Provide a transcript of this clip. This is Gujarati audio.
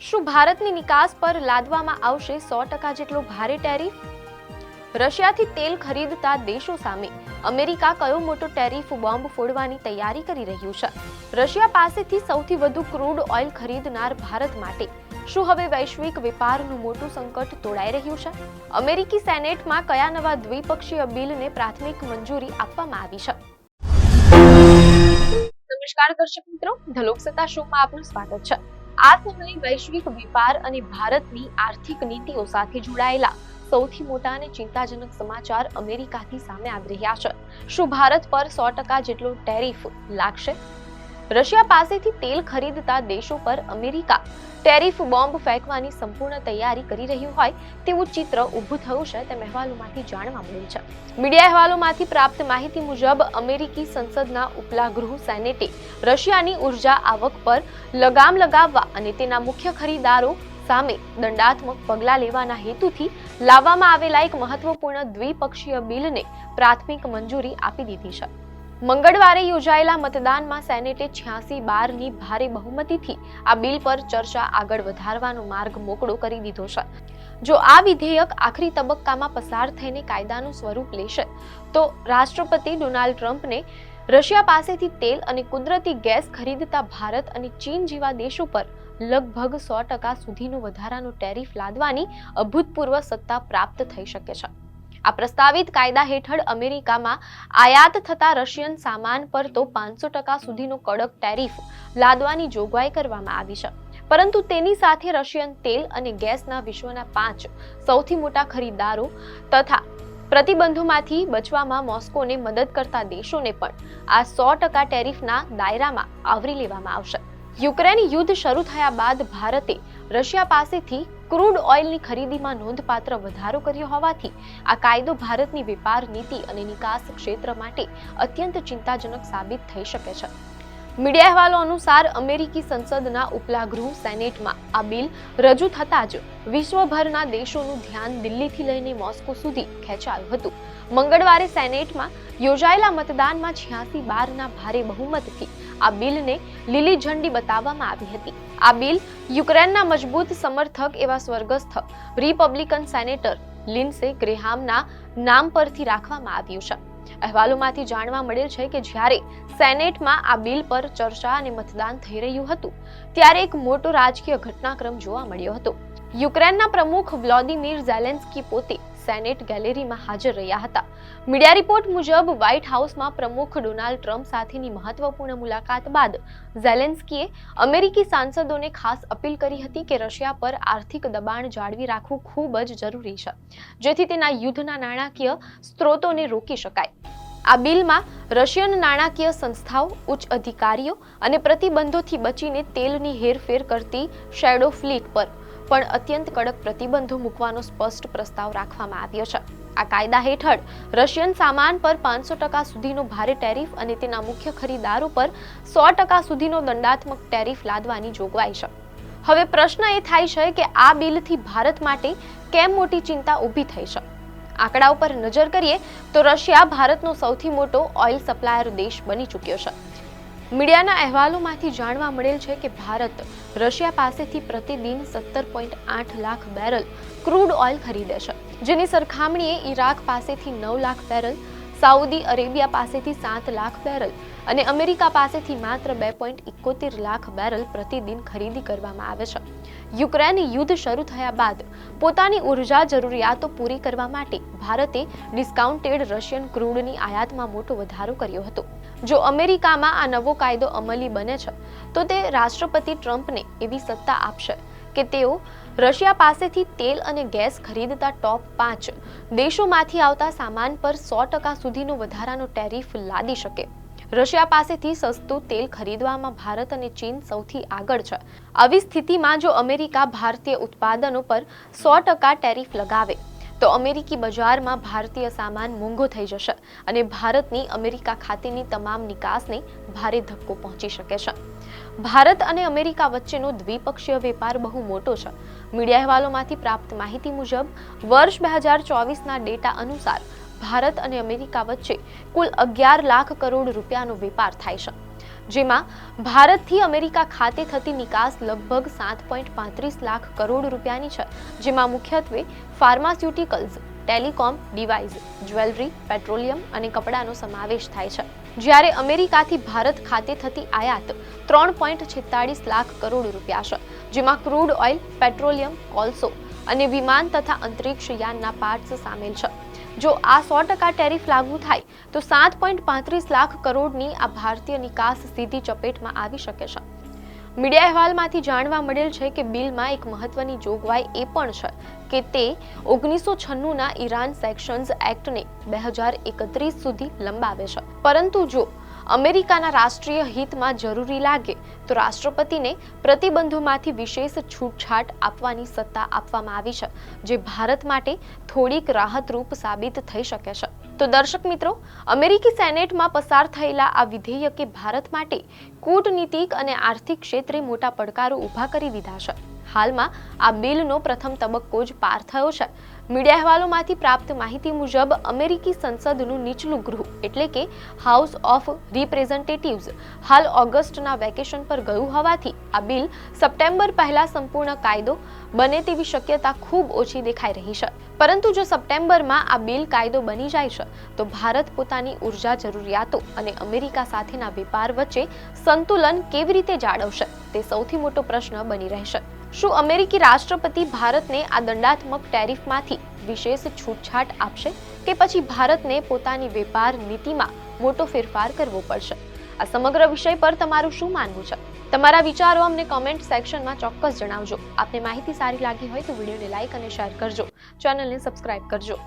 શું ભારતની નિકાસ પર લાદવામાં આવશે 100% જેટલો ભારે ટેરિફ? રશિયાથી તેલ ખરીદતા દેશો સામે અમેરિકા કયો મોટો ટેરિફ બોમ્બ ફોડવાની તૈયારી કરી રહ્યું છે? રશિયા પાસેથી સૌથી વધુ ક્રૂડ ઓઇલ ખરીદનાર ભારત માટે શું હવે વૈશ્વિક વેપારનું મોટું સંકટ તોડાઈ રહ્યું છે? અમેરિકી સેનેટમાં કયા નવા દ્વિપક્ષીય બિલને પ્રાથમિક મંજૂરી આપવામાં આવી છે? નમસ્કાર દર્શક મિત્રો, ધ લોકસત્તા શોમાં આપનું સ્વાગત છે. આ સમયે વૈશ્વિક વેપાર અને ભારતની આર્થિક નીતિઓ સાથે જોડાયેલા સૌથી મોટા અને ચિંતાજનક સમાચાર અમેરિકાથી સામે આવી રહ્યા છે. શું ભારત પર 100% જેટલો ટેરિફ લાગશે? રશિયા પાસેથી તેલ ખરીદતા દેશો પર અમેરિકા ટેરિફ બોમ્બ ફેંકવાની સંપૂર્ણ તૈયારી કરી રહ્યું હોય તેવું ચિત્ર ઊભું થયું છે તેમ અહેવાલોમાંથી જાણવા મળ્યું છે. મીડિયા અહેવાલોમાંથી પ્રાપ્ત માહિતી મુજબ અમેરિકી સંસદના ઉપલા ગૃહ સેનેટે રશિયાની ઉર્જા આવક પર લગામ લગાવવા અને તેના મુખ્ય ખરીદારો સામે દંડાત્મક પગલાં લેવાના હેતુથી લાવવામાં આવેલા એક મહત્વપૂર્ણ દ્વિપક્ષીય બિલને પ્રાથમિક મંજૂરી આપી દીધી છે. મંગળવારે યોજાયેલા મતદાનમાં સેનેટે 86-12ની ભારે બહુમતીથી આ બિલ પર ચર્ચા આગળ વધારવાનો માર્ગ મોકળો કરી દીધો છે. જો આ વિધેયક આખરી તબક્કામાં પસાર થઈને કાયદાનું સ્વરૂપ લેશે તો રાષ્ટ્રપતિ ડોનાલ્ડ ટ્રમ્પને રશિયા પાસેથી તેલ અને કુદરતી ગેસ ખરીદતા ભારત અને ચીન જેવા દેશો પર લગભગ 100% સુધીનો વધારાનો ટેરિફ લાદવાની અભૂતપૂર્વ સત્તા પ્રાપ્ત થઈ શકે છે. આ પ્રસ્તાવિત કાયદા હેઠળ અમેરિકામાં આયાત થતા રશિયન સામાન પર તો 500% સુધીનો કડક ટેરિફ લાદવાની જોગવાઈ કરવામાં આવી છે. પરંતુ તેની સાથે રશિયન તેલ અને ગેસના વિશ્વના 5 સૌથી મોટા ખરીદદારો તથા પ્રતિબંધોમાંથી બચવામાં મોસ્કોને મદદ કરતા દેશોને પણ આ 100% ટેરિફના દાયરામાં આવરી લેવામાં આવશે. યુક્રેન યુદ્ધ શરૂ થયા બાદ ભારતે રશિયા પાસેથી ક્રૂડ ઓઇલની ખરીદીમાં નોંધપાત્ર વધારો કર્યો હોવાથી આ કાયદો ભારતની વેપાર નીતિ અને નિકાસ ક્ષેત્ર માટે અત્યંત ચિંતાજનક સાબિત થઈ શકે છે. મીડિયા અહેવાલો અનુસાર અમેરિકી સંસદના ઉપલા ગૃહ સેનેટમાં આ બિલ રજૂ થતાં જ વિશ્વભરના દેશોનું ધ્યાન દિલ્હીથી લઈને મોસ્કો સુધી ખેંચાયું હતું. મંગળવારે સેનેટમાં યોજાયેલા મતદાનમાં 86-12ના ભારે બહુમતથી આ બિલને લીલી ઝંડી બતાવવામાં આવી હતી. આ બિલ યુક્રેનના મજબૂત સમર્થક એવા સ્વર્ગસ્થ રિપબ્લિકન સેનેટર લિન્સે ગ્રેહામના નામ પરથી રાખવામાં આવ્યું છે. અહેવાલોમાંથી જાણવા મળેલ છે કે જ્યારે સેનેટમાં આ બિલ પર ચર્ચા અને મતદાન થઈ રહ્યું હતું ત્યારે એક મોટો રાજકીય ઘટનાક્રમ જોવા મળ્યો હતો. યુક્રેનના પ્રમુખ વ્લોદિમીર ઝેલેન્સ્કી પોતે સેનેટ ગેલેરીમાં હાજર રહ્યા હતા. મીડિયા રિપોર્ટ મુજબ વ્હાઇટ હાઉસમાં પ્રમુખ ડોનાલ્ડ ટ્રમ્પ સાથેની મહત્વપૂર્ણ મુલાકાત બાદ ઝેલેન્સ્કીએ અમેરિકી સાંસદોને ખાસ અપીલ કરી હતી કે રશિયા પર આર્થિક દબાણ જાળવી રાખવું ખૂબ જ જરૂરી છે જેથી તેના યુદ્ધના નાણાકીય સ્ત્રોતોને રોકી શકાય. આ બિલમાં રશિયન નાણાકીય સંસ્થાઓ, ઉચ્ચ અધિકારીઓ અને પ્રતિબંધોથી બચીને તેલની હેરફેર કરતી શેડો ફ્લીટ પર પણ અત્યંત કડક પ્રતિબંધો મૂકવાનો સ્પષ્ટ પ્રસ્તાવ રાખવામાં આવ્યો છે. આ કાયદા હેઠળ રશિયન સામાન પર 500% સુધીનો ભારે ટેરિફ અને તેના મુખ્ય ખરીદારો પર 100% સુધીનો દંડાત્મક ટેરિફ લાદવાની જોગવાઈ છે. હવે પ્રશ્ન એ થાય છે કે આ બિલથી ભારત માટે કેમ મોટી ચિંતા ઊભી થઈ છે? આંકડા ઉપર નજર કરીએ તો રશિયા ભારતનો સૌથી મોટો ઓઇલ સપ્લાયર દેશ બની ચૂક્યો છે. મીડિયાના અહેવાલોમાંથી જાણવા મળેલ છે કે ભારત રશિયા પાસેથી પ્રતિદિન 17.8 લાખ બેરલ ક્રૂડ ઓઇલ ખરીદે છે, જેની સરખામણીએ ઈરાક પાસેથી 9 લાખ બેરલ, સાઉદી અરેબિયા પાસેથી 7 લાખ બેરલ અને અમેરિકા પાસેથી માત્ર 2.71 લાખ બેરલ પ્રતિદિન ખરીદી કરવામાં આવે છે. યુક્રેન યુદ્ધ શરૂ થયા બાદ પોતાની ઉર્જા જરૂરિયાતો પૂરી કરવા માટે ભારતે ડિસ્કાઉન્ટેડ રશિયન ક્રૂડની આયાતમાં મોટો વધારો કર્યો હતો. જો અમેરિકામાં આ નવો કાયદો અમલી બને છે તો તે રાષ્ટ્રપતિ ટ્રમ્પને એવી સત્તા આપશે કે તેઓ રશિયા પાસેથી તેલ અને ગેસ ખરીદતા ટોપ 5 દેશોમાંથી આવતા સામાન પર 100% સુધીનો વધારાનો ટેરિફ લાદી શકે. રશિયા પાસેથી સસ્તું તેલ ખરીદવામાં ભારત અને ચીન સૌથી આગળ છે. આવી સ્થિતિમાં જો અમેરિકા ભારતીય ઉત્પાદનો પર 100% ટેરિફ લગાવે તો અમેરિકી બજારમાં ભારતીય સામાન મોંઘો થઈ જશે અને ભારતની અમેરિકા ખાતેની તમામ નિકાસને ભારે ધક્કો પહોંચી શકે છે. ભારત અને અમેરિકા વચ્ચેનો દ્વિપક્ષીય વેપાર બહુ મોટો છે. મીડિયા અહેવાલોમાંથી પ્રાપ્ત માહિતી મુજબ વર્ષ 2024ના ડેટા અનુસાર ભારત અને અમેરિકા વચ્ચે કુલ 11 લાખ કરોડ રૂપિયાનો વેપાર થાય છે. જેમાં ભારતથી અમેરિકા ખાતે થતી નિકાસ લગભગ 7.35 લાખ કરોડ રૂપિયાની છે, જેમાં મુખ્યત્વે pharmaceuticals, telecom device, jewellery, petroleum અને કપડાનો સમાવેશ થાય છે. જ્યારે અમેરિકાથી ભારત ખાતે થતી આયાત 3.46 લાખ કરોડ રૂપિયા છે, જેમાં ક્રૂડ ઓઇલ, પેટ્રોલિયમ, કોલસો અને વિમાન તથા અંતરિક્ષ યાનના પાર્ટ્સ સામેલ છે. જો આ 100% ટેરિફ લાગુ થાય તો 7.35 લાખ કરોડની આ ભારતીય નિકાસ સીધી ચપેટમાં આવી શકે છે. મીડિયા અહેવાલમાંથી જાણવા મળેલ છે કે બિલમાં એક મહત્વની જોગવાઈ એ પણ છે કે તે 1996ના ઈરાન સેક્શન્સ એક્ટને 2031 સુધી લંબાવે છે. પરંતુ જો અમેરિકાના રાષ્ટ્રીય હિતમાં જરૂરી લાગે તો રાષ્ટ્રપતિને પ્રતિબંધોમાંથી વિશેષ છૂટછાટ આપવાની સત્તા આપવામાં આવી છે, જે ભારત માટે થોડીક રાહતરૂપ સાબિત થઈ શકે છે. તો દર્શક મિત્રો, અમેરિકી સેનેટમાં પસાર થયેલા આ વિધેયકે ભારત માટે કૂટનીતિક અને આર્થિક ક્ષેત્રે મોટા પડકારો ઊભા કરી દીધા છે. હાલમાં આ બિલનો પ્રથમ તબક્કો જ પાર થયો છે. મીડિયા અહેવાલોમાંથી પ્રાપ્ત માહિતી મુજબ અમેરિકી સંસદનું નીચલું ગૃહ એટલે કે હાઉસ ઓફ રિપ્રેઝેન્ટેટિવ્સ હાલ ઓગસ્ટના વેકેશન પર ગયું હોવાથી આ બિલ સપ્ટેમ્બર પહેલા સંપૂર્ણ કાયદો બને તેવી શક્યતા ખૂબ ઓછી દેખાઈ રહી છે. પરંતુ જો સપ્ટેમ્બરમાં આ બિલ કાયદો બની જાય છે તો ભારત પોતાની ઉર્જા જરૂરિયાતો અને અમેરિકા સાથેના વેપાર વચ્ચે સંતુલન કેવી રીતે જાળવશે તે સૌથી મોટો પ્રશ્ન બની રહેશે. શું અમેરિકી રાષ્ટ્રપતિ ભારતને આ દંડાત્મક ટેરિફમાંથી વિશેષ છૂટછાટ આપશે કે પછી ભારતને પોતાની વેપાર નીતિમાં મોટો ફેરફાર કરવો પડશે? આ સમગ્ર વિષય પર તમારું શું માનવું છે? તમારા વિચારો અમને કોમેન્ટ સેક્શનમાં ચોક્કસ જણાવજો. આપને માહિતી સારી લાગી હોય તો વિડીયોને લાઇક અને શેર કરજો. ચેનલને સબસ્ક્રાઇબ કરજો.